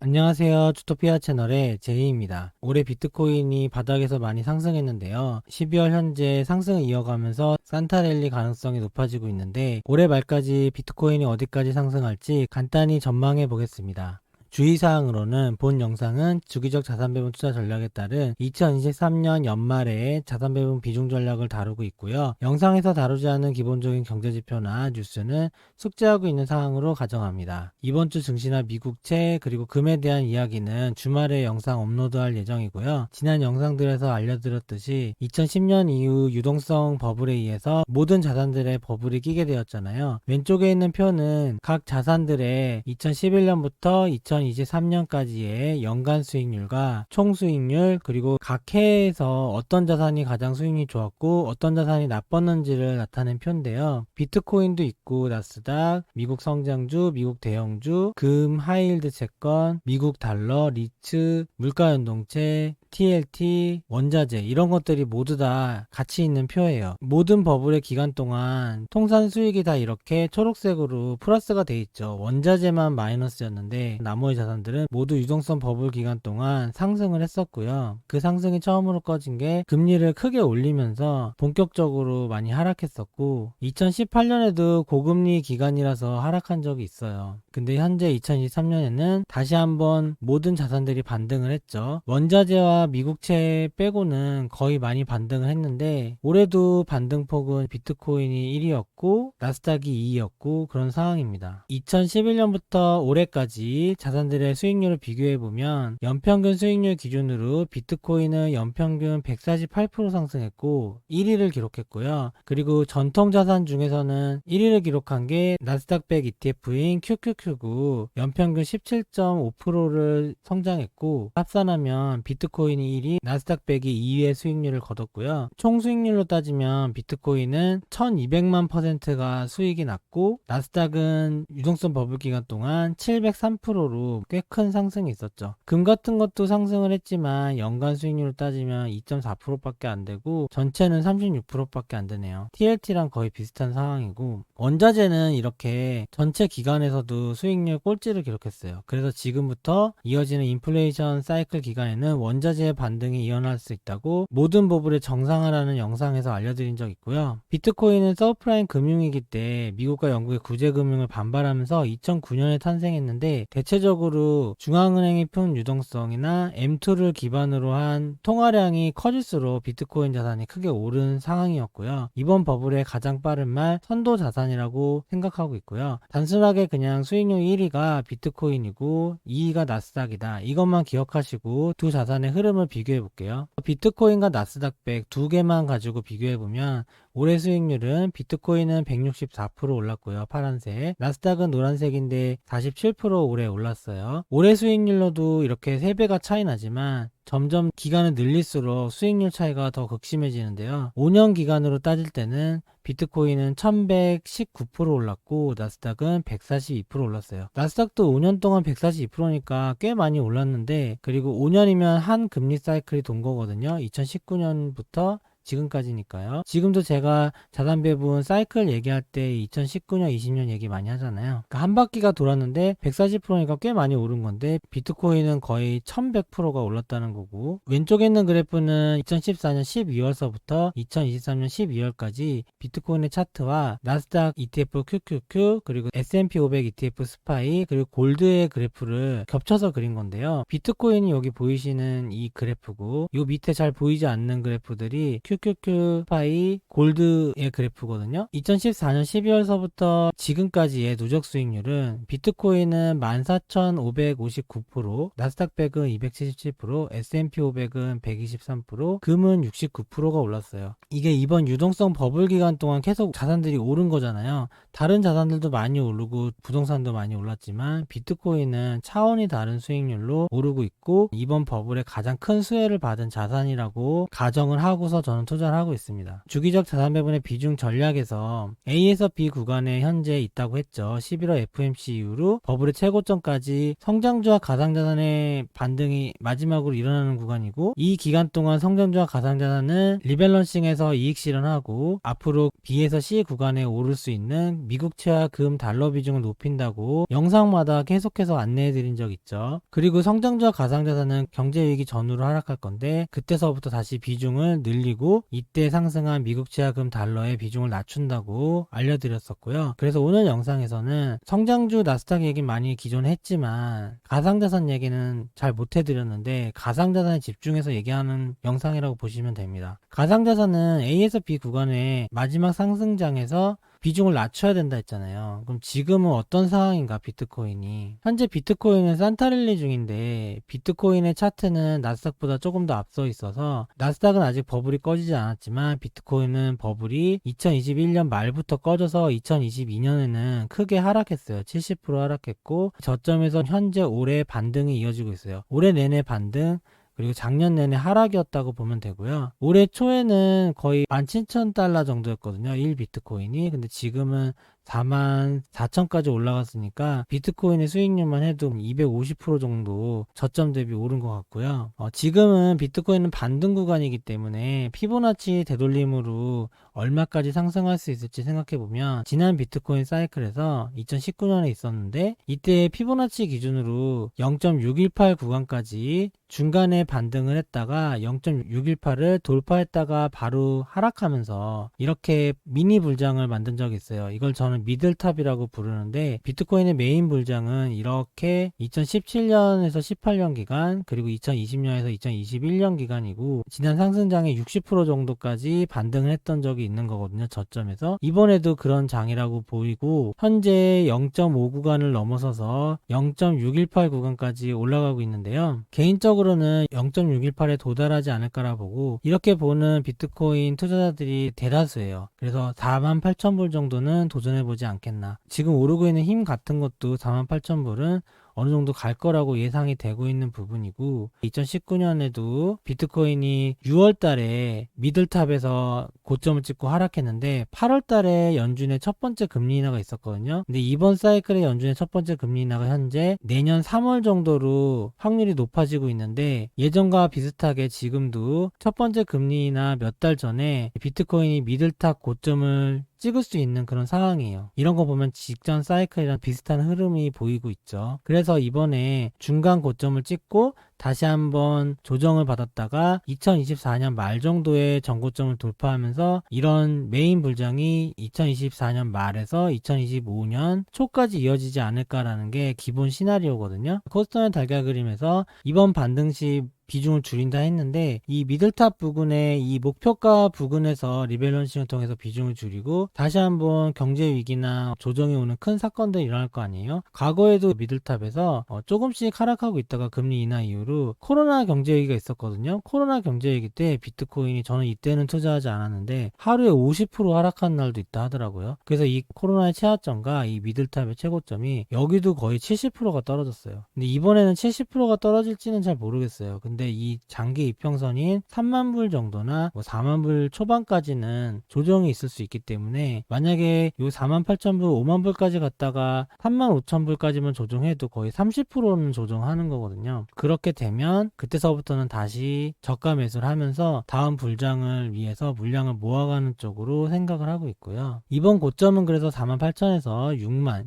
안녕하세요. 주토피아 채널의 제이입니다. 올해 비트코인이 바닥에서 많이 상승했는데요. 12월 현재 상승을 이어가면서 산타랠리 가능성이 높아지고 있는데 올해 말까지 비트코인이 어디까지 상승할지 간단히 전망해 보겠습니다. 주의사항으로는 본 영상은 주기적 자산배분 투자 전략에 따른 2023년 연말에 자산배분 비중 전략을 다루고 있고요. 영상에서 다루지 않은 기본적인 경제지표나 뉴스는 숙지하고 있는 사항으로 가정합니다. 이번 주 증시나 미국채 그리고 금에 대한 이야기는 주말에 영상 업로드할 예정이고요. 지난 영상들에서 알려드렸듯이 2010년 이후 유동성 버블에 의해서 모든 자산들의 버블이 끼게 되었잖아요. 왼쪽에 있는 표는 각 자산들의 2011년부터 2023년까지의 연간 수익률과 총 수익률 그리고 각 해에서 어떤 자산이 가장 수익률이 좋았고 어떤 자산이 나빴는지를 나타낸 표인데요. 비트코인도 있고 나스닥, 미국 성장주, 미국 대형주, 금, 하이힐드 채권, 미국 달러, 리츠, 물가연동체, TLT, 원자재 이런 것들이 모두 다 같이 있는 표예요. 모든 버블의 기간 동안 통산 수익이 다 이렇게 초록색으로 플러스가 돼 있죠. 원자재만 마이너스였는데 나머지 자산들은 모두 유동성 버블 기간 동안 상승을 했었고요. 그 상승이 처음으로 꺼진 게 금리를 크게 올리면서 본격적으로 많이 하락했었고 2018년에도 고금리 기간이라서 하락한 적이 있어요. 근데 현재 2023년에는 다시 한번 모든 자산들이 반등을 했죠. 원자재와 미국채 빼고는 거의 많이 반등을 했는데 올해도 반등폭은 비트코인이 1위였고 나스닥이 2위였고 그런 상황입니다. 2011년부터 올해까지 자산들의 수익률을 비교해보면 연평균 수익률 기준으로 비트코인은 연평균 148% 상승했고 1위를 기록했고요. 그리고 전통 자산 중에서는 1위를 기록한 게 나스닥 100 ETF인 QQQ고 연평균 17.5%를 성장했고 합산하면 비트코인이 1위, 나스닥 100이 2위의 수익률을 거뒀고요. 총 수익률로 따지면 비트코인은 1200만 %가 수익이 났고 나스닥은 유동성 버블 기간 동안 703%로 꽤 큰 상승이 있었죠. 금 같은 것도 상승을 했지만 연간 수익률로 따지면 2.4%밖에 안 되고 전체는 36%밖에 안 되네요. TLT랑 거의 비슷한 상황이고 원자재는 이렇게 전체 기간에서도 수익률 꼴찌를 기록했어요. 그래서 지금부터 이어지는 인플레이션 사이클 기간에는 원자재의 반등이 일어날 수 있다고 모든 버블의 정상화라는 영상에서 알려드린 적 있고요. 비트코인은 서브프라임 금융위기 때 미국과 영국의 구제금융을 반발하면서 2009년에 탄생했는데 대체적으로 중앙은행이 푼 유동성이나 M2를 기반으로 한 통화량이 커질수록 비트코인 자산이 크게 오른 상황이었고요. 이번 버블의 가장 빠른 말 선도 자산이라고 생각하고 있고요. 단순하게 그냥 수익률 1위가 비트코인이고 2위가 나스닥이다. 이것만 기억하시고 두 자산의 흐름을 비교해 볼게요. 비트코인과 나스닥 100 두 개만 가지고 비교해 보면 올해 수익률은 비트코인은 164% 올랐고요. 파란색. 나스닥은 노란색인데 47% 올해 올랐어요. 올해 수익률로도 이렇게 3배가 차이 나지만 점점 기간을 늘릴수록 수익률 차이가 더 극심해지는데요. 5년 기간으로 따질 때는 비트코인은 1119% 올랐고 나스닥은 142% 올랐어요. 나스닥도 5년 동안 142%니까 꽤 많이 올랐는데 그리고 5년이면 한 금리 사이클이 돈 거거든요. 2019년부터 지금까지니까요. 지금도 제가 자산 배분 사이클 얘기할 때 2019년, 20년 얘기 많이 하잖아요. 그러니까 한 바퀴가 돌았는데 140%니까 꽤 많이 오른 건데 비트코인은 거의 1100%가 올랐다는 거고 왼쪽에 있는 그래프는 2014년 12월서부터 2023년 12월까지 비트코인의 차트와 나스닥 ETF QQQ 그리고 S&P 500 ETF 스파이 그리고 골드의 그래프를 겹쳐서 그린 건데요. 비트코인이 여기 보이시는 이 그래프고 요 밑에 잘 보이지 않는 그래프들이 QQQ 파이 골드의 그래프거든요. 2014년 12월서부터 지금까지의 누적 수익률은 비트코인은 14,559%, 나스닥 100은 277%, S&P 500은 123%, 금은 69%가 올랐어요. 이게 이번 유동성 버블 기간 동안 계속 자산들이 오른 거잖아요. 다른 자산들도 많이 오르고 부동산도 많이 올랐지만 비트코인은 차원이 다른 수익률로 오르고 있고 이번 버블의 가장 큰 수혜를 받은 자산이라고 가정을 하고서 저는 자원 투자를 하고 있습니다. 주기적 자산 배분의 비중 전략에서 A에서 B 구간에 현재 있다고 했죠. 11월 FOMC 이후로 버블의 최고점까지 성장주와 가상자산의 반등이 마지막으로 일어나는 구간이고, 이 기간 동안 성장주와 가상자산은 리밸런싱에서 이익 실현하고 앞으로 B에서 C 구간에 오를 수 있는 미국 채와 금 달러 비중을 높인다고 영상마다 계속해서 안내해 드린 적 있죠. 그리고 성장주와 가상자산은 경제위기 전후로 하락할 건데, 그때서부터 다시 비중을 늘리고 이때 상승한 미국 채와 금 달러의 비중을 낮춘다고 알려드렸었고요. 그래서 오늘 영상에서는 성장주 나스닥 얘기 많이 기존에 했지만 가상자산 얘기는 잘 못해드렸는데, 가상자산에 집중해서 얘기하는 영상이라고 보시면 됩니다. 가상자산은 A에서 B 구간의 마지막 상승장에서 비중을 낮춰야 된다 했잖아요. 그럼 지금은 어떤 상황인가, 비트코인이? 현재 비트코인은 산타랠리 중인데 비트코인의 차트는 나스닥보다 조금 더 앞서 있어서, 나스닥은 아직 버블이 꺼지지 않았지만 비트코인은 버블이 2021년 말부터 꺼져서 2022년에는 크게 하락했어요. 70% 하락했고, 저점에서 현재 올해 반등이 이어지고 있어요. 올해 내내 반등, 그리고 작년 내내 하락이었다고 보면 되고요. 올해 초에는 거의 17,000달러 정도였거든요, 1 비트코인이. 근데 지금은 44,000까지 올라갔으니까 비트코인의 수익률만 해도 250% 정도 저점 대비 오른 것 같고요. 지금은 비트코인은 반등 구간이기 때문에 피보나치 되돌림으로 얼마까지 상승할 수 있을지 생각해보면, 지난 비트코인 사이클에서 2019년에 있었는데 이때 피보나치 기준으로 0.618 구간까지 중간에 반등을 했다가 0.618을 돌파했다가 바로 하락하면서 이렇게 미니 불장을 만든 적이 있어요. 이걸 저는 미들탑이라고 부르는데, 비트코인의 메인 불장은 이렇게 2017년에서 18년 기간, 그리고 2020년에서 2021년 기간이고, 지난 상승장의 60% 정도까지 반등을 했던 적이 있는 거거든요, 저점에서. 이번에도 그런 장이라고 보이고, 현재 0.5 구간을 넘어서서 0.618 구간까지 올라가고 있는데요. 개인적으로는 0.618에 도달하지 않을까라 보고, 이렇게 보는 비트코인 투자자들이 대다수예요. 그래서 48,000불 정도는 도전해보지 않겠나. 지금 오르고 있는 힘 같은 것도 48,000불은 어느 정도 갈 거라고 예상이 되고 있는 부분이고, 2019년에도 비트코인이 6월 달에 미들탑에서 고점을 찍고 하락했는데 8월 달에 연준의 첫 번째 금리 인하가 있었거든요. 근데 이번 사이클의 연준의 첫 번째 금리 인하가 현재 내년 3월 정도로 확률이 높아지고 있는데, 예전과 비슷하게 지금도 첫 번째 금리 인하 몇 달 전에 비트코인이 미들탑 고점을 찍을 수 있는 그런 상황이에요. 이런 거 보면 직전 사이클이랑 비슷한 흐름이 보이고 있죠. 그래서 이번에 중간 고점을 찍고 다시 한번 조정을 받았다가 2024년 말 정도에 전고점을 돌파하면서 이런 메인 불장이 2024년 말에서 2025년 초까지 이어지지 않을까라는 게 기본 시나리오거든요. 코스닥의 달걀 그림에서 이번 반등 시 비중을 줄인다 했는데, 이 미들탑 부근에 이 목표가 부근에서 리밸런싱을 통해서 비중을 줄이고 다시 한번 경제 위기나 조정이 오는 큰 사건들이 일어날 거 아니에요. 과거에도 미들탑에서 조금씩 하락하고 있다가 금리 인하 이후로 코로나 경제 위기가 있었거든요. 코로나 경제 위기 때 비트코인이, 저는 이때는 투자하지 않았는데 하루에 50% 하락한 날도 있다 하더라고요. 그래서 이 코로나의 최하점과 이 미들탑의 최고점이 여기도 거의 70%가 떨어졌어요. 근데 이번에는 70%가 떨어질지는 잘 모르겠어요. 근데 이 장기 이평선인 3만 불 정도나 4만 불 초반까지는 조정이 있을 수 있기 때문에, 만약에 요 48,000불, 5만 불까지 갔다가 35,000불까지만 조정해도 거의 30%는 조정하는 거거든요. 그렇게 되면 그때서부터는 다시 저가 매수를 하면서 다음 불장을 위해서 물량을 모아가는 쪽으로 생각을 하고 있고요. 이번 고점은 그래서 48,000에서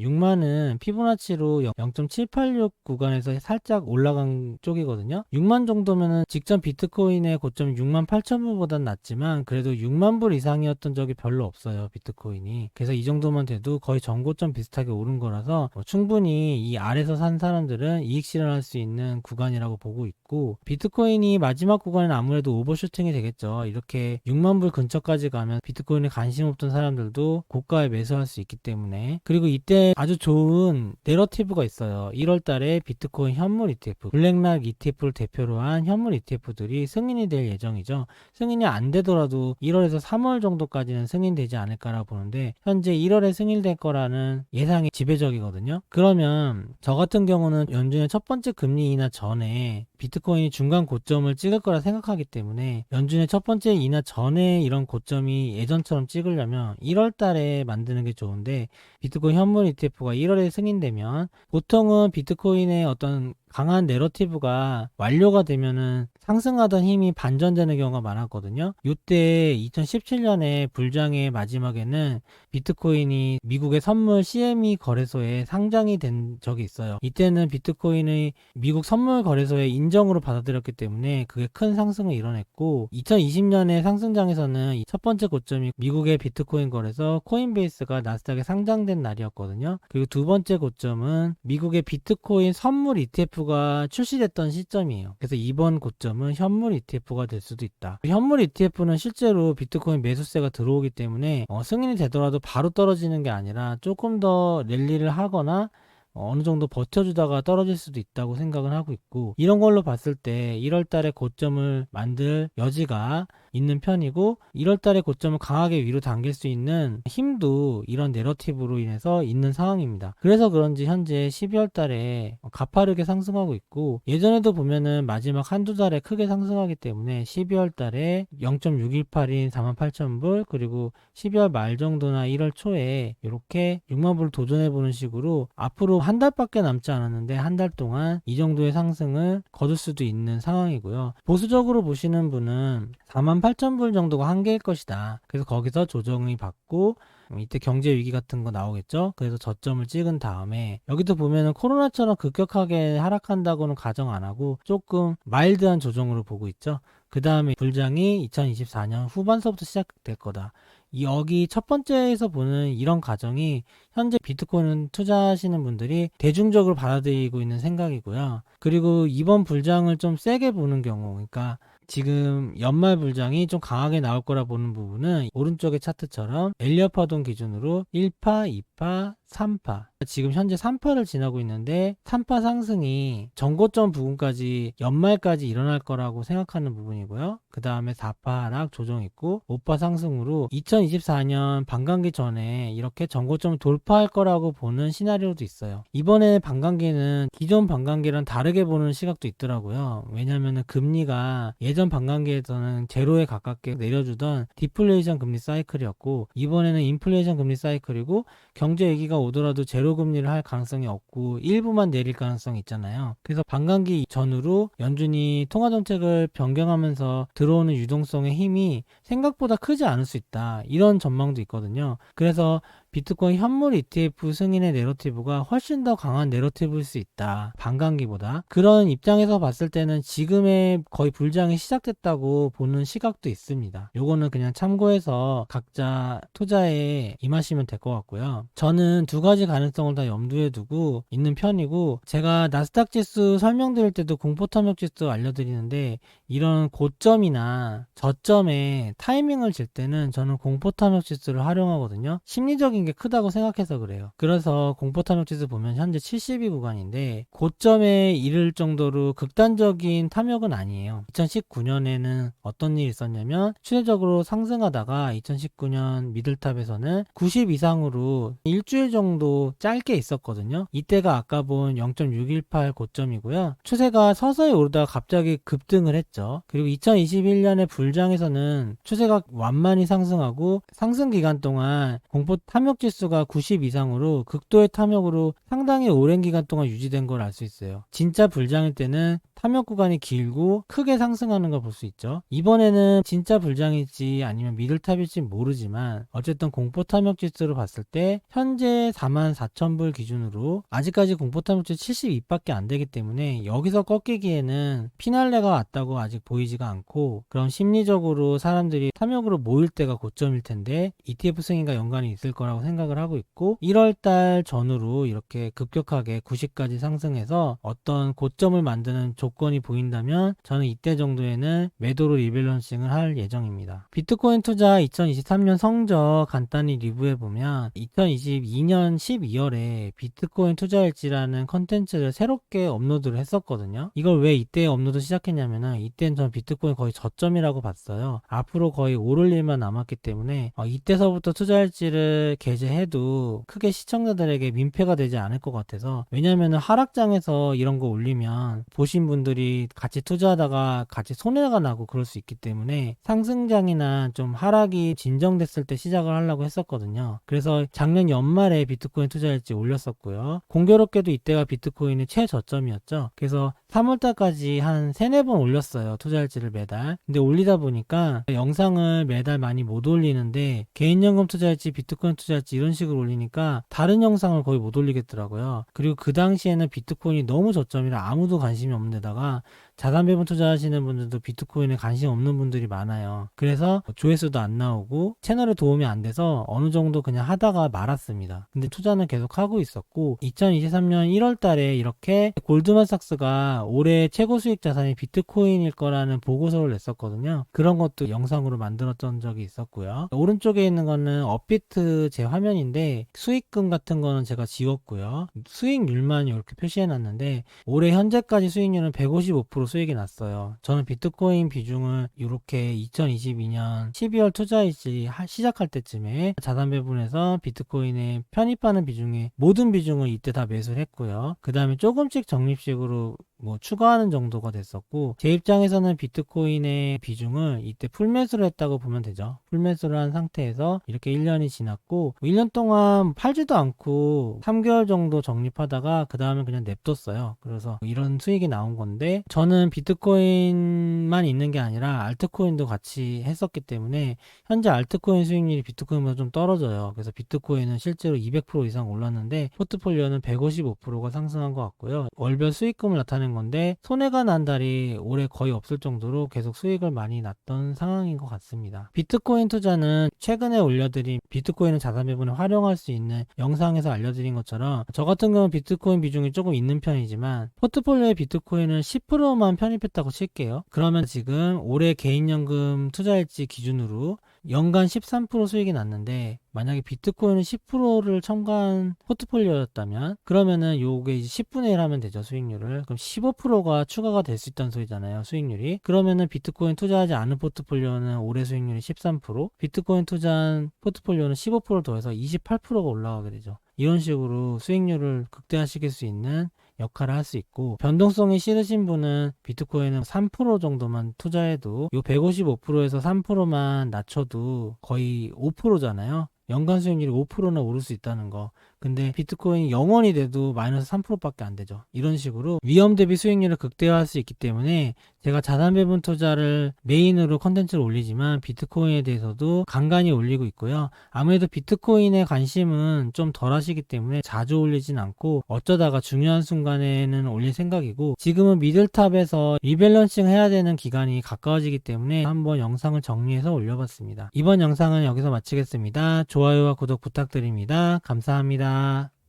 6만은 피보나치로 0.786 구간에서 살짝 올라간 쪽이거든요. 6만 정도면은 직전 비트코인의 고점 68,000불보단 낮지만 그래도 6만 불 이상이었던 적이 별로 없어요, 비트코인이. 그래서 이 정도만 돼도 거의 전고점 비슷하게 오른 거라서 충분히 이 아래서 산 사람들은 이익 실현할 수 있는 구간이라고 보고 있고, 비트코인이 마지막 구간은 아무래도 오버슈팅이 되겠죠. 이렇게 6만 불 근처까지 가면 비트코인에 관심 없던 사람들도 고가에 매수할 수 있기 때문에. 그리고 이때 아주 좋은 내러티브가 있어요. 1월 달에 비트코인 현물 ETF, 블랙락 ETF를 대표로 한 발표한 현물 ETF들이 승인이 될 예정이죠. 승인이 안 되더라도 1월에서 3월 정도까지는 승인되지 않을까라고 보는데 현재 1월에 승인될 거라는 예상이 지배적이거든요. 그러면 저 같은 경우는 연준의 첫 번째 금리 인하 전에 비트코인이 중간 고점을 찍을 거라 생각하기 때문에 연준의 첫 번째 인하 전에 이런 고점이 예전처럼 찍으려면 1월 달에 만드는 게 좋은데 비트코인 현물 ETF가 1월에 승인되면 보통은 비트코인의 어떤 강한 내러티브가 완료가 되면은 상승하던 힘이 반전되는 경우가 많았거든요. 이때 2017년에 불장의 마지막에는 비트코인이 미국의 선물 CME 거래소에 상장이 된 적이 있어요. 이때는 비트코인의 미국 선물 거래소의 인정으로 받아들였기 때문에 그게 큰 상승을 이뤄냈고 2020년에 상승장에서는 첫 번째 고점이 미국의 비트코인 거래소 코인베이스가 나스닥에 상장된 날이었거든요. 그리고 두 번째 고점은 미국의 비트코인 선물 ETF가 출시됐던 시점이에요. 그래서 이번 고점은 현물 ETF가 될 수도 있다. 현물 ETF는 실제로 비트코인 매수세가 들어오기 때문에 승인이 되더라도 바로 떨어지는 게 아니라 조금 더 랠리를 하거나 어느 정도 버텨주다가 떨어질 수도 있다고 생각을 하고 있고 이런 걸로 봤을 때 1월 달에 고점을 만들 여지가 있는 편이고 1월 달에 고점을 강하게 위로 당길 수 있는 힘도 이런 내러티브로 인해서 있는 상황입니다. 그래서 그런지 현재 12월 달에 가파르게 상승하고 있고 예전에도 보면은 마지막 한두 달에 크게 상승하기 때문에 12월 달에 0.618인 48,000불 그리고 12월 말 정도나 1월 초에 이렇게 6만 불 도전해보는 식으로 앞으로 한 달밖에 남지 않았는데 한 달 동안 이 정도의 상승을 거둘 수도 있는 상황이고요. 보수적으로 보시는 분은 48,000불 정도가 한계일 것이다. 그래서 거기서 조정이 받고 이때 경제 위기 같은 거 나오겠죠. 그래서 저점을 찍은 다음에 여기도 보면은 코로나처럼 급격하게 하락한다고는 가정 안 하고 조금 마일드한 조정으로 보고 있죠. 그 다음에 불장이 2024년 후반서부터 시작될 거다. 여기 첫 번째에서 보는 이런 가정이 현재 비트코인 투자하시는 분들이 대중적으로 받아들이고 있는 생각이고요. 그리고 이번 불장을 좀 세게 보는 경우, 그러니까 지금 연말 불장이 좀 강하게 나올 거라 보는 부분은 오른쪽의 차트처럼 엘리엇 파동 기준으로 1파, 2파, 3파 지금 현재 3파를 지나고 있는데 3파 상승이 전고점 부분까지 연말까지 일어날 거라고 생각하는 부분이고요. 그 다음에 4파 하락 조정 있고 5파 상승으로 2024년 반감기 전에 이렇게 전고점을 돌파할 거라고 보는 시나리오도 있어요. 이번에 반감기는 기존 반감기랑 다르게 보는 시각도 있더라고요. 왜냐하면 금리가 예전 반감기에서는 제로에 가깝게 내려주던 디플레이션 금리 사이클이었고 이번에는 인플레이션 금리 사이클이고 경제 위기가 오더라도 제로 금리를 할 가능성이 없고 일부만 내릴 가능성이 있잖아요. 그래서 반감기 전후로 연준이 통화정책을 변경하면서 들어오는 유동성의 힘이 생각보다 크지 않을 수 있다. 이런 전망도 있거든요. 그래서 비트코인 현물 ETF 승인의 내러티브가 훨씬 더 강한 내러티브일 수 있다. 반감기보다. 그런 입장에서 봤을 때는 지금의 거의 불장이 시작됐다고 보는 시각도 있습니다. 요거는 그냥 참고해서 각자 투자에 임하시면 될 것 같고요. 저는 두 가지 가능성을 다 염두에 두고 있는 편이고 제가 나스닥 지수 설명드릴 때도 공포탐욕 지수 알려드리는데 이런 고점이나 저점에 타이밍을 질 때는 저는 공포탐욕 지수를 활용하거든요. 심리적인 게 크다고 생각해서 그래요. 그래서 공포탐욕 지수 보면 현재 70위 구간인데 고점에 이를 정도로 극단적인 탐욕은 아니에요. 2019년에는 어떤 일이 있었냐면 추세적으로 상승하다가 2019년 미들탑에서는 90 이상으로 일주일 정도 짧게 있었거든요. 이때가 아까 본 0.618 고점이고요. 추세가 서서히 오르다가 갑자기 급등을 했죠. 그리고 2021년에 불장에서는 추세가 완만히 상승하고 상승 기간 동안 공포 탐욕 지수가 90 이상으로 극도의 탐욕으로 상당히 오랜 기간 동안 유지된 걸 알 수 있어요. 진짜 불장일 때는 탐욕 구간이 길고 크게 상승하는 걸 볼 수 있죠. 이번에는 진짜 불장일지 아니면 미들탑일지 모르지만 어쨌든 공포 탐욕 지수로 봤을 때 현재 44,000불 기준으로 아직까지 공포 탐욕 지수 72밖에 안 되기 때문에 여기서 꺾이기에는 피날레가 왔다고 아직 보이지가 않고 그럼 심리적으로 사람들이 탐욕으로 모일 때가 고점일 텐데 ETF 승인과 연관이 있을 거라고 생각을 하고 있고 1월달 전후로 이렇게 급격하게 90까지 상승해서 어떤 고점을 만드는 조건이 보인다면 저는 이때 정도에는 매도로 리밸런싱을 할 예정입니다. 비트코인 투자 2023년 성적 간단히 리뷰해보면 2022년 12월에 비트코인 투자일지라는 컨텐츠를 새롭게 업로드를 했었거든요. 이걸 왜 이때 업로드 시작했냐면은 이때는 전 비트코인 거의 저점이라고 봤어요. 앞으로 거의 오를 일만 남았기 때문에 이때서부터 투자일지를 게재해도 크게 시청자들에게 민폐가 되지 않을 것 같아서, 왜냐면은 하락장에서 이런 거 올리면 보신 분들이 같이 투자하다가 같이 손해가 나고 그럴 수 있기 때문에 상승장이나 좀 하락이 진정됐을 때 시작을 하려고 했었거든요. 그래서 작년 연말에 비트코인 투자일지 올렸었고요. 공교롭게도 이때가 비트코인의 최저점이었죠. 그래서 3월달까지 한 3-4번 올렸어요. 투자일지를 매달. 근데 올리다 보니까 영상을 매달 많이 못 올리는데 개인연금 투자일지, 비트코인 투자일지 이런 식으로 올리니까 다른 영상을 거의 못 올리겠더라고요. 그리고 그 당시에는 비트코인이 너무 저점이라 아무도 관심이 없는 데다가 자산 배분 투자하시는 분들도 비트코인에 관심 없는 분들이 많아요. 그래서 조회수도 안 나오고 채널에 도움이 안 돼서 어느 정도 그냥 하다가 말았습니다. 근데 투자는 계속 하고 있었고 2023년 1월 달에 이렇게 골드만삭스가 올해 최고 수익 자산이 비트코인일 거라는 보고서를 냈었거든요. 그런 것도 영상으로 만들었던 적이 있었고요. 오른쪽에 있는 거는 업비트 제 화면인데 수익금 같은 거는 제가 지웠고요. 수익률만 이렇게 표시해 놨는데 올해 현재까지 수익률은 155% 수익이 났어요. 저는 비트코인 비중을 이렇게 2022년 12월 투자일지 시작할 때쯤에 자산 배분해서 비트코인에 편입하는 비중에 모든 비중을 이때 다 매수를 했고요. 그 다음에 조금씩 적립식으로 추가하는 정도가 됐었고, 제 입장에서는 비트코인의 비중을 이때 풀매수를 했다고 보면 되죠. 풀매수를 한 상태에서 이렇게 1년이 지났고 1년 동안 팔지도 않고 3개월 정도 적립하다가 그 다음에 그냥 냅뒀어요. 그래서 이런 수익이 나온 건데, 저는 비트코인만 있는 게 아니라 알트코인도 같이 했었기 때문에 현재 알트코인 수익률이 비트코인보다 좀 떨어져요. 그래서 비트코인은 실제로 200% 이상 올랐는데 포트폴리오는 155%가 상승한 것 같고요. 월별 수익금을 나타낸 건데 손해가 난 달이 올해 거의 없을 정도로 계속 수익을 많이 났던 상황인 것 같습니다. 비트코인 투자는 최근에 올려드린 비트코인을 자산 배분에 활용할 수 있는 영상에서 알려드린 것처럼 저 같은 경우는 비트코인 비중이 조금 있는 편이지만 포트폴리오에 비트코인을 10%만 편입했다고 칠게요. 그러면 지금 올해 개인연금 투자일지 기준으로 연간 13% 수익이 났는데, 만약에 비트코인은 10%를 첨가한 포트폴리오였다면 그러면은 요게 이제 10분의 1 하면 되죠, 수익률을. 그럼 15%가 추가가 될 수 있다는 소리잖아요, 수익률이. 그러면은 비트코인 투자하지 않은 포트폴리오는 올해 수익률이 13%, 비트코인 투자한 포트폴리오는 15% 더해서 28%가 올라가게 되죠. 이런 식으로 수익률을 극대화시킬 수 있는 역할을 할 수 있고, 변동성이 싫으신 분은 비트코인은 3% 정도만 투자해도 요 155%에서 3%만 낮춰도 거의 5%잖아요. 연간 수익률이 5%나 오를 수 있다는 거. 근데 비트코인이 0원이 돼도 마이너스 3%밖에 안 되죠. 이런 식으로 위험 대비 수익률을 극대화할 수 있기 때문에 제가 자산 배분 투자를 메인으로 컨텐츠를 올리지만 비트코인에 대해서도 간간히 올리고 있고요. 아무래도 비트코인에 관심은 좀 덜 하시기 때문에 자주 올리진 않고 어쩌다가 중요한 순간에는 올릴 생각이고, 지금은 미들탑에서 리밸런싱 해야 되는 기간이 가까워지기 때문에 한번 영상을 정리해서 올려봤습니다. 이번 영상은 여기서 마치겠습니다. 좋아요와 구독 부탁드립니다. 감사합니다.